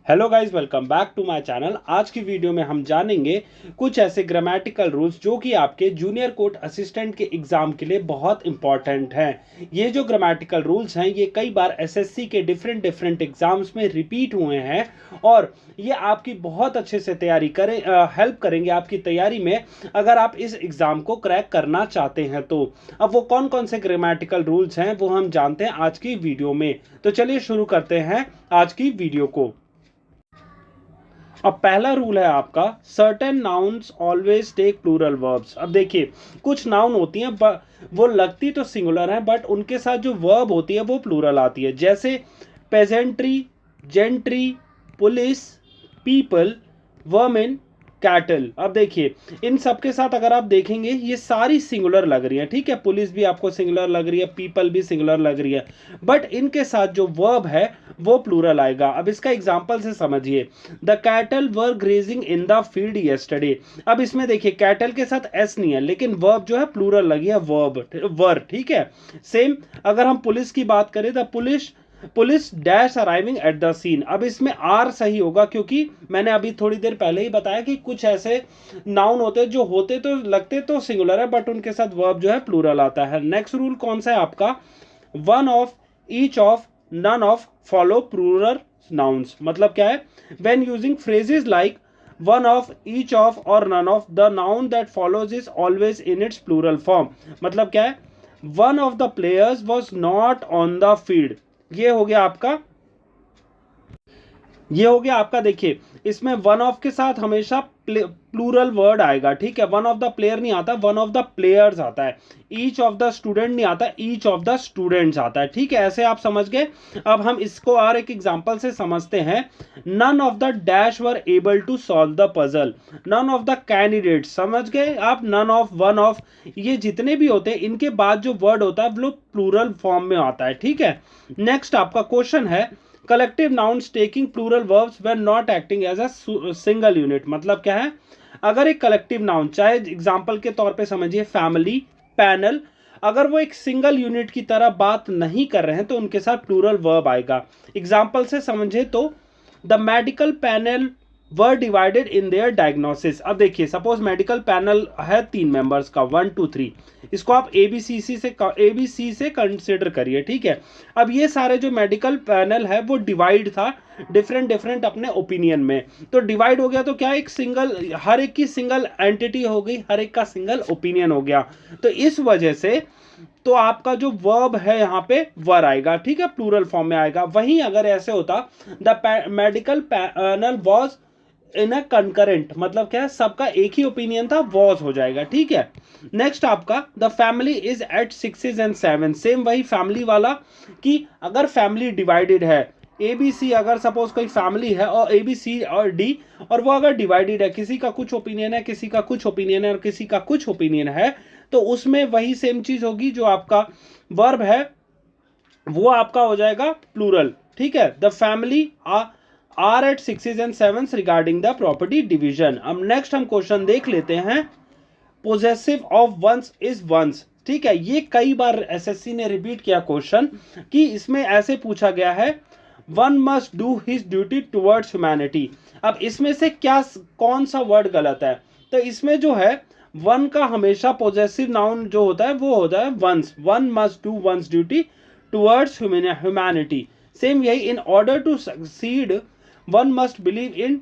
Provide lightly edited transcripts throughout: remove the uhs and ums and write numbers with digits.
Hello guys, welcome back to my channel. आज की video में हम जानेंगे कुछ ऐसे ग्रामेटिकल रूल्स जो कि आपके जूनियर कोर्ट असिस्टेंट के एग्जाम के लिए बहुत इंपॉर्टेंट हैं। ये जो ग्रामेटिकल रूल्स हैं ये कई बार एसएससी के डिफरेंट डिफरेंट एग्जाम्स में रिपीट हुए हैं और ये आपकी बहुत अच्छे से तैयारी करें हेल्प करेंगे आपकी तैयारी में, अगर आप इस एग्ज़ाम को क्रैक करना चाहते हैं तो। अब वो कौन कौन से ग्रामेटिकल रूल्स हैं वो हम जानते हैं आज की वीडियो में। तो चलिए शुरू करते हैं आज की वीडियो को। अब पहला रूल है आपका, certain nouns always take plural verbs. अब देखिए, कुछ नाउन होती हैं वो लगती तो सिंगुलर हैं बट उनके साथ जो वर्ब होती है वो प्लूरल आती है, जैसे pageantry, gentry, police, people, vermin, cattle. अब देखिए, इन सब के साथ अगर आप देखेंगे ये सारी सिंगुलर लग रही है, ठीक है। पुलिस भी आपको सिंगुलर लग रही है, पीपल भी सिंगुलर लग रही है, बट इनके साथ जो वर्ब है वो प्लूरल आएगा। अब इसका एग्जांपल से समझिए, the cattle were grazing in the field yesterday. अब इसमें देखिए कैटल के साथ एस नहीं है लेकिन वर्ब जो है प्लूरल लगी है, वर्ब वर, ठीक है। सेम अगर हम पुलिस की बात करें, the police dash arriving at the scene. अब इसमें आर सही होगा क्योंकि मैंने अभी थोड़ी देर पहले ही बताया कि कुछ ऐसे नाउन होते हैं जो होते तो लगते तो सिंगुलर है बट उनके साथ वर्ब जो है प्लूरल आता है। नेक्स्ट रूल कौन सा है आपका, one of, each of, none of follow plural nouns. मतलब क्या है, when using phrases like one of, each of और none of, the noun that follows is always in its plural form. मतलब क्या है, one of the players was not on the field. ये हो गया आपका, देखिए इसमें वन ऑफ के साथ हमेशा प्लूरल वर्ड आएगा, ठीक है। वन ऑफ द प्लेयर नहीं आता, वन ऑफ द प्लेयर्स आता है। ईच ऑफ द स्टूडेंट नहीं आता, ईच ऑफ द स्टूडेंट्स आता है, ठीक है। ऐसे आप समझ गए। अब हम इसको और एक एग्जांपल से समझते हैं। None of the dash were able to solve the puzzle, none of the candidates. समझ गए आप, नन ऑफ, वन ऑफ, ये जितने भी होते हैं इनके बाद जो वर्ड होता है वो प्लूरल फॉर्म में आता है, ठीक है। नेक्स्ट आपका क्वेश्चन है, collective nouns taking plural verbs when not acting as a single unit. मतलब क्या है, अगर एक कलेक्टिव नाउन, चाहे एग्जांपल के तौर पे समझिए फैमिली, पैनल, अगर वो एक सिंगल यूनिट की तरह बात नहीं कर रहे हैं तो उनके साथ प्लूरल वर्ब आएगा। एग्जांपल से समझे तो, the medical panel were divided in their diagnosis. अब देखिए, सपोज मेडिकल पैनल है 3 मेंबर्स का, 1 2 3, इसको आप एबीसी से कंसिडर करिए, ठीक है। अब ये सारे जो मेडिकल पैनल है वो डिवाइड था डिफरेंट डिफरेंट अपने ओपिनियन में। तो डिवाइड हो गया तो क्या, एक सिंगल, हर एक की सिंगल एंटिटी हो गई, हर एक का सिंगल ओपिनियन हो गया। तो इस वजह से तो आपका जो वर्ब है यहाँ पे वर आएगा, ठीक है, प्लूरल फॉर्म में आएगा। वहीं अगर ऐसे होता, the medical panel was in a concurrent, मतलब क्या है, सबका एक ही ओपिनियन था, वॉज हो जाएगा, ठीक है। नेक्स्ट आपका, the family is at 6 and 7। Same वही फैमिली वाला, कि अगर फैमिली डिवाइडेड है, ए बी सी, अगर सपोज कोई फैमिली है और ए बी सी और डी, और वो अगर डिवाइडेड है, किसी का कुछ ओपिनियन है, किसी का कुछ ओपिनियन है और किसी का कुछ ओपिनियन है, तो उसमें वही सेम चीज होगी, जो आपका वर्ब है वो आपका हो जाएगा प्लूरल, ठीक है। The family are at 6 and 7 regarding the property division. अब नेक्स्ट हम क्वेश्चन देख लेते हैं, possessive of one's is one's, ठीक है। ये कई बार एसएससी ने रिपीट किया क्वेश्चन, कि इसमें ऐसे पूछा गया है, one must do his duty towards humanity. अब इसमें से क्या, कौन सा वर्ड गलत है, तो इसमें जो है वन का हमेशा पोजेसिव नाउन जो होता है वो होता है one's, one must do one's duty towards humanity. Same यही, in order to succeed one must believe in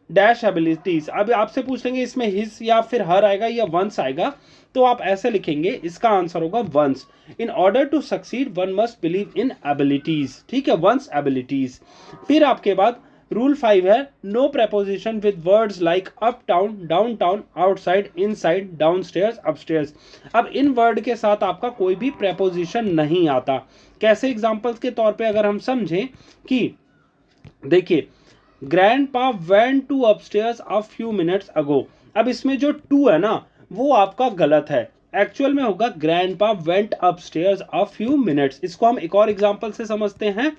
dash abilities. अब आपसे पूछ लेंगे इसमें हिज या फिर हर आएगा या वंस आएगा, तो आप ऐसे लिखेंगे, इसका आंसर होगा one's. In order to succeed one must believe in abilities, ठीक है, वंस एबिलिटीज। फिर आपके बाद रूल 5 है, no preposition with words like uptown, downtown, outside, inside, downstairs, upstairs. अब इन वर्ड के साथ आपका कोई भी प्रेपोजिशन नहीं आता। कैसे, एग्जांपल्स के तौर पे अगर हम समझें कि देखिए, grandpa went to upstairs a few minutes ago. अब इसमें जो टू है ना वो आपका गलत है, एक्चुअल में होगा grandpa went upstairs a few minutes. इसको हम एक और एग्जांपल से समझते हैं,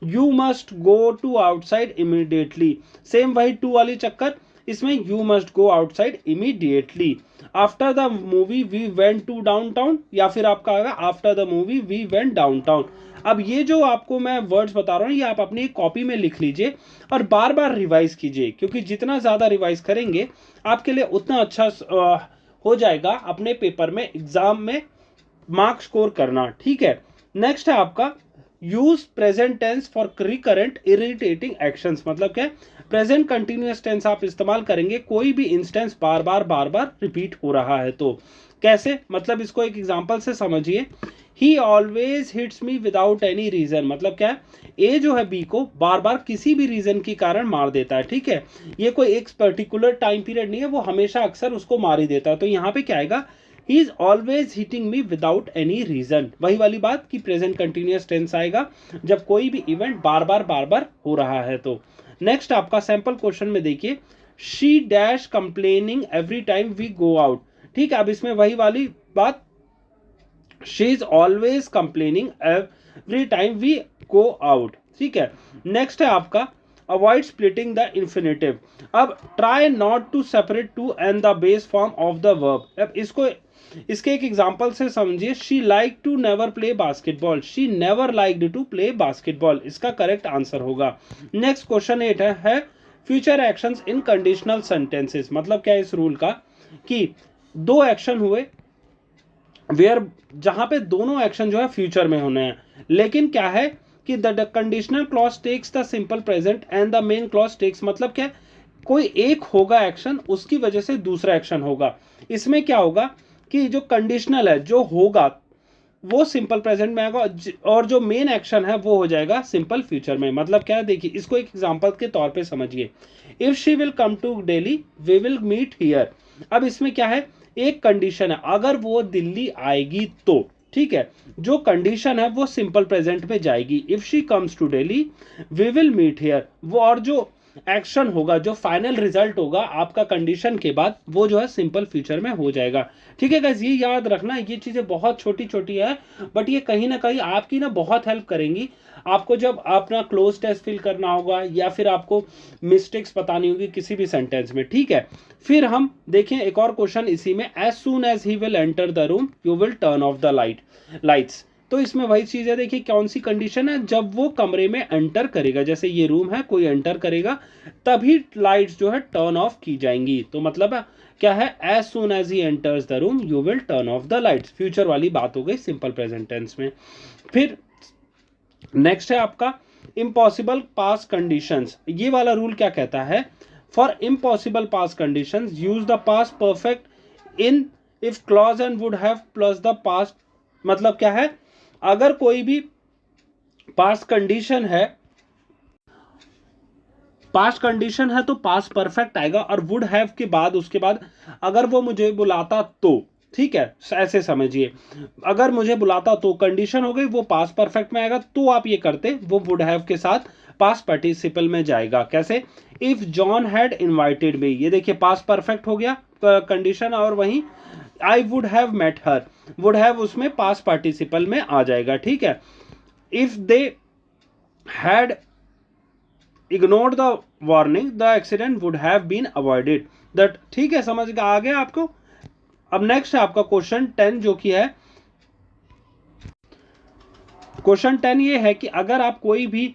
you must go to outside immediately. Same वही टू वाली चक्कर, इसमें you must go outside immediately, after the movie we went to downtown, या फिर आपका आएगा after the movie we went downtown. अब ये जो आपको मैं वर्ड्स बता रहा हूँ ये आप अपनी कॉपी में लिख लीजिए और बार बार रिवाइज कीजिए, क्योंकि जितना ज़्यादा रिवाइज करेंगे आपके लिए उतना अच्छा हो जाएगा अपने पेपर में, एग्जाम में मार्क स्कोर करना, ठीक है। नेक्स्ट है आपका use present tense for recurrent irritating actions, मतलब क्या, प्रेजेंट कंटिन्यूअस टेंस आप इस्तेमाल करेंगे कोई भी इंस्टेंस बार बार रिपीट हो रहा है तो। कैसे, मतलब इसको एक एग्जांपल से समझिए। He always hits me without any reason, मतलब क्या है, ए जो है बी को बार बार किसी भी रीजन के कारण मार देता है, ठीक है। ये कोई एक पर्टिकुलर टाइम पीरियड नहीं है, वो हमेशा अक्सर उसको मार ही देता है। तो यहाँ पे क्या आएगा, he is always hitting me without any reason. वही वाली बात कि प्रेजेंट कंटिन्यूअस टेंस आएगा जब कोई भी इवेंट बार बार हो रहा है तो। नेक्स्ट आपका सैंपल क्वेश्चन में देखिए, she dash complaining every time we go out, ठीक है। अब इसमें वही वाली बात, she is always complaining every time we go out, ठीक है। नेक्स्ट है आपका अवॉइड स्प्लिटिंग द इन्फिनेटिव। अब try not to separate to and the base form of the verb. अब इसको इसके एक एग्जांपल से समझिए, she like to never play basketball, she never liked to play basketball, इसका करेक्ट आंसर होगा। Next question 8 है future actions in conditional sentences, मतलब क्या इस रूल का कि दो एक्शन हुए वेयर, जहां पे दोनों एक्शन जो है फ्यूचर में होने हैं, लेकिन क्या है कि the conditional clause takes the simple present and the main clause takes, मतलब क्या, कोई एक होगा एक्शन उसकी वजह से दूसरा एक्शन होगा। इसमें क्या होगा कि जो कंडीशनल है जो होगा वो सिंपल प्रेजेंट में आएगा और जो मेन एक्शन है वो हो जाएगा सिंपल फ्यूचर में। मतलब क्या है, देखिए इसको एक एग्जांपल के तौर पे समझिए। If she will come to Delhi we will meet here. अब इसमें क्या है, एक कंडीशन है, अगर वो दिल्ली आएगी तो, ठीक है, जो कंडीशन है वो सिंपल प्रेजेंट में जाएगी। If she comes to Delhi we will meet here, वो और जो एक्शन होगा, जो फाइनल रिजल्ट होगा आपका कंडीशन के बाद, वो जो है सिंपल फ्यूचर में हो जाएगा, ठीक है गाइस। ये याद रखना, ये चीजें बहुत छोटी छोटी है बट ये कहीं ना कहीं आपकी ना बहुत हेल्प करेंगी आपको जब अपना क्लोज टेस्ट फिल करना होगा या फिर आपको मिस्टेक्स बतानी होगी किसी भी सेंटेंस में, ठीक है। फिर हम देखें एक और क्वेश्चन इसी में, as soon as he will enter the room you will turn off the lights. तो इसमें वही चीज है, देखिए कौन सी कंडीशन है, जब वो कमरे में एंटर करेगा, जैसे ये रूम है, कोई एंटर करेगा तभी लाइट्स जो है टर्न ऑफ की जाएंगी। तो मतलब क्या है, as soon as he enters the room you will turn off the lights, future वाली बात हो गई सिंपल प्रेजेंट टेंस में। फिर नेक्स्ट है आपका इम्पॉसिबल पास्ट कंडीशंस। ये वाला रूल क्या कहता है, for impossible past conditions use the past perfect in if clause and would have plus the past. मतलब क्या है, अगर कोई भी पास्ट कंडीशन है, पास्ट कंडीशन है तो पास्ट परफेक्ट आएगा और वुड हैव के बाद उसके बाद अगर वो मुझे बुलाता तो, ठीक है, ऐसे समझिए, अगर मुझे बुलाता तो कंडीशन हो गई, वो पास्ट परफेक्ट में आएगा, तो आप ये करते वो वुड हैव के साथ पास्ट पार्टिसिपल में जाएगा। कैसे, if John had invited me, ये देखिए पास्ट परफेक्ट हो गया कंडीशन, और वहीं I would have met her, would have उसमें पास्ट पार्टिसिपल में आ जाएगा, ठीक है। If they had ignored the warning the accident would have been avoided that, ठीक है, समझ आ गया आपको। अब नेक्स्ट है आपका क्वेश्चन 10 जो कि है, क्वेश्चन 10 ये है कि अगर आप कोई भी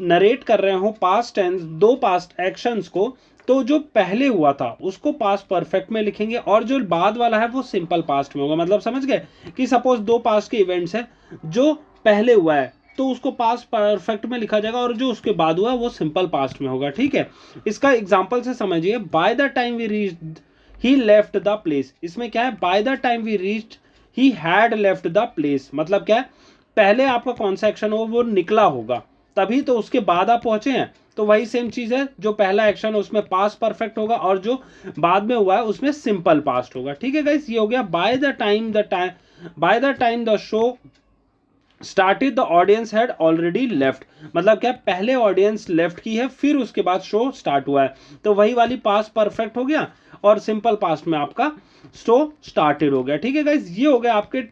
नरेट कर रहे हो पास्ट टेंस दो पास्ट एक्शंस को, तो जो पहले हुआ था उसको पास्ट परफेक्ट में लिखेंगे और जो बाद वाला है वो सिंपल पास्ट में होगा। मतलब समझ गए कि सपोज दो पास्ट के इवेंट्स है, जो पहले हुआ है तो उसको पास्ट परफेक्ट में लिखा जाएगा और जो उसके बाद हुआ वो सिंपल पास्ट में होगा, ठीक है। इसका एग्जांपल से समझिए, by the time we reached he left the place. इसमें क्या है, by the time we reached he had left the place, मतलब क्या है, पहले आपका कौन सा एक्शन हो वो निकला होगा तभी तो उसके बाद आप पहुंचे हैं। तो वही सेम चीज है, जो पहला एक्शन है उसमें पास्ट परफेक्ट होगा और जो बाद में हुआ है उसमें सिंपल पास्ट होगा, ठीक है गाइस। ये हो गया bye the time the show started the audience had already left, मतलब क्या पहले ऑडियंस लेफ्ट की है फिर उसके बाद शो स्टार्ट हुआ है, तो वही वाली पास्ट परफेक्ट हो गया और सिंपल पास्ट में आपका शो स्टार्टेड हो गया, ठीक है गाइस। ये हो गया आपके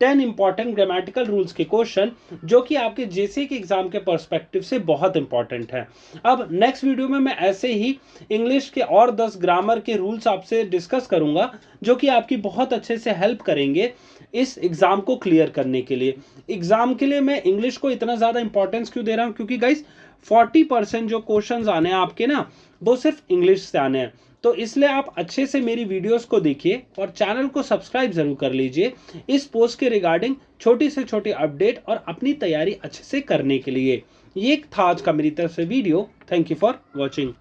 10 इंपॉर्टेंट ग्रामेटिकल रूल्स के क्वेश्चन जो कि आपके जेसी के एग्जाम के पर्सपेक्टिव से बहुत इंपॉर्टेंट है। अब नेक्स्ट वीडियो में मैं ऐसे ही इंग्लिश के और 10 ग्रामर के रूल्स आपसे डिस्कस करूंगा जो कि आपकी बहुत अच्छे से हेल्प करेंगे इस एग्जाम को क्लियर करने के लिए। एग्जाम के लिए मैं इंग्लिश को इतना ज़्यादा इंपॉर्टेंस क्यों दे रहा हूँ, क्योंकि गाइस 40% जो क्वेश्चंस आने हैं आपके ना, वो सिर्फ इंग्लिश से आने हैं। तो इसलिए आप अच्छे से मेरी वीडियोस को देखिए और चैनल को सब्सक्राइब जरूर कर लीजिए इस पोस्ट के रिगार्डिंग छोटी से छोटी अपडेट और अपनी तैयारी अच्छे से करने के लिए। ये था आज का मेरी तरफ से video. Thank you for watching.